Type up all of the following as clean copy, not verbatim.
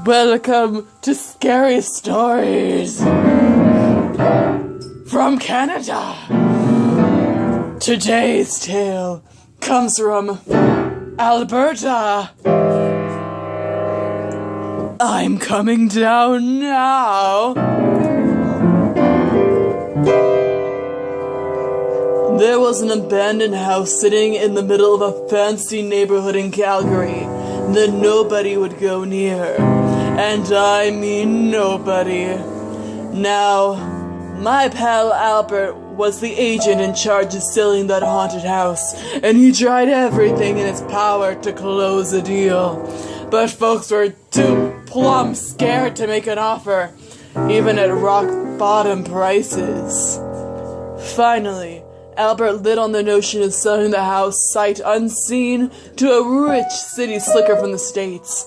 Welcome to Scary Stories from Canada. Today's tale comes from Alberta. I'm coming down now. There was an abandoned house sitting in the middle of a fancy neighborhood in Calgary that nobody would go near. And I mean nobody. Now, my pal Albert was the agent in charge of selling that haunted house, and he tried everything in his power to close the deal. But folks were too plumb scared to make an offer, even at rock-bottom prices. Finally, Albert lit on the notion of selling the house sight unseen to a rich city slicker from the States.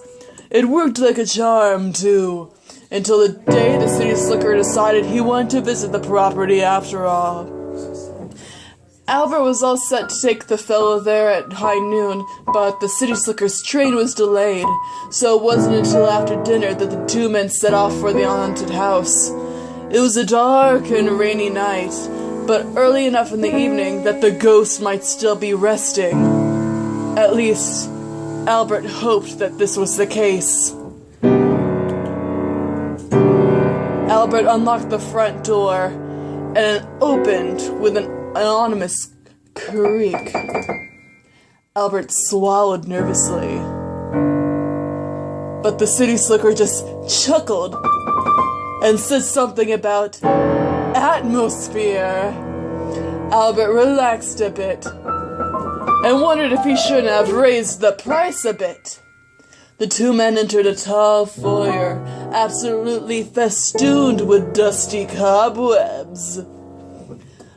It worked like a charm, too, until the day the city slicker decided he wanted to visit the property after all. Albert was all set to take the fellow there at high noon, but the city slicker's train was delayed, so it wasn't until after dinner that the two men set off for the haunted house. It was a dark and rainy night, but early enough in the evening that the ghost might still be resting. At least, Albert hoped that this was the case. Albert unlocked the front door, and it opened with an ominous creak. Albert swallowed nervously. But the city slicker just chuckled and said something about atmosphere. Albert relaxed a bit and wondered if he shouldn't have raised the price a bit. The two men entered a tall foyer, absolutely festooned with dusty cobwebs.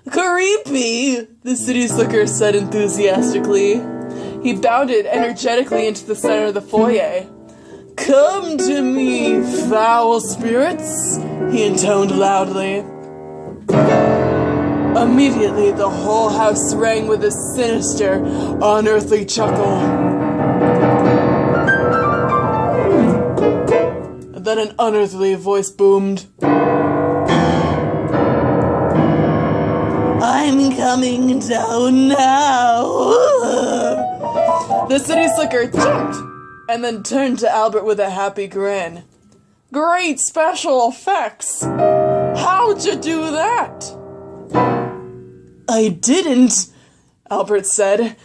"Creepy," the city slicker said enthusiastically. He bounded energetically into the center of the foyer. "Come to me, foul spirits," he intoned loudly. Immediately, the whole house rang with a sinister, unearthly chuckle. Then an unearthly voice boomed. "I'm coming down now." The city slicker jumped and then turned to Albert with a happy grin. "Great special effects! How'd you do that?" "I didn't," Albert said,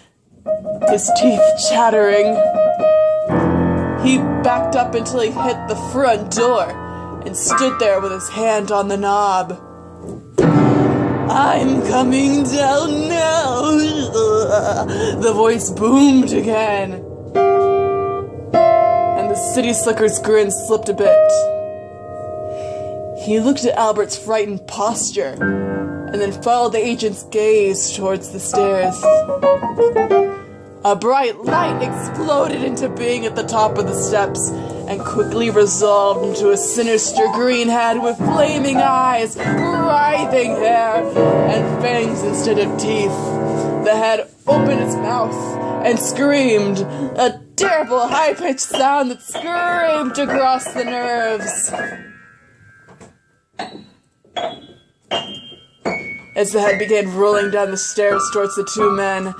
his teeth chattering. He backed up until he hit the front door and stood there with his hand on the knob. "I'm coming down now," the voice boomed again. And the city slicker's grin slipped a bit. He looked at Albert's frightened posture and then followed the agent's gaze towards the stairs. A bright light exploded into being at the top of the steps and quickly resolved into a sinister green head with flaming eyes, writhing hair, and fangs instead of teeth. The head opened its mouth and screamed, a terrible high-pitched sound that screamed across the nerves. As the head began rolling down the stairs towards the two men,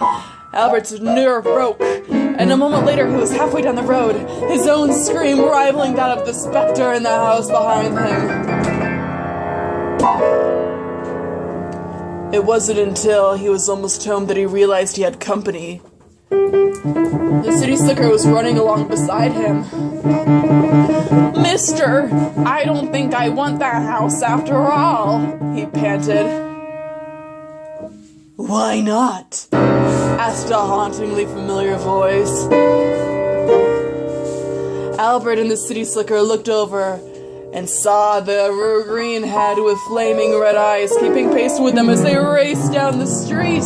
Albert's nerve broke, and a moment later he was halfway down the road, his own scream rivaling that of the specter in the house behind him. It wasn't until he was almost home that he realized he had company. The city slicker was running along beside him. "Mister, I don't think I want that house after all," he panted. "Why not?" asked a hauntingly familiar voice. Albert and the city slicker looked over and saw the green head with flaming red eyes keeping pace with them as they raced down the street.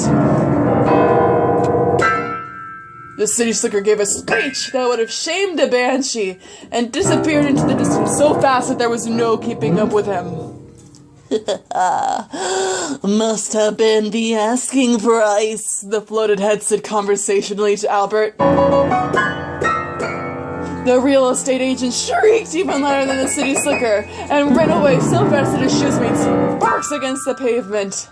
The city slicker gave a screech that would have shamed a banshee and disappeared into the distance so fast that there was no keeping up with him. "Must have been the asking price," the floated head said conversationally to Albert. The real estate agent shrieked even louder than the city slicker and ran away so fast that his shoes made sparks against the pavement.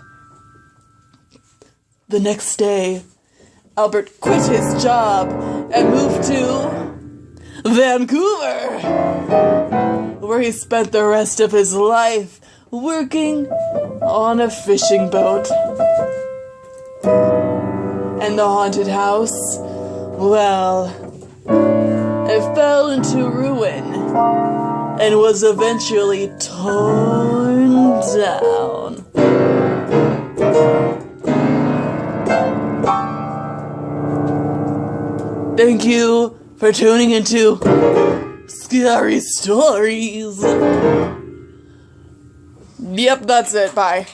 The next day, Albert quit his job and moved to Vancouver, where he spent the rest of his life working on a fishing boat. And the haunted house, well, it fell into ruin and was eventually torn down. Thank you for tuning into Scary Stories. Yep, that's it. Bye.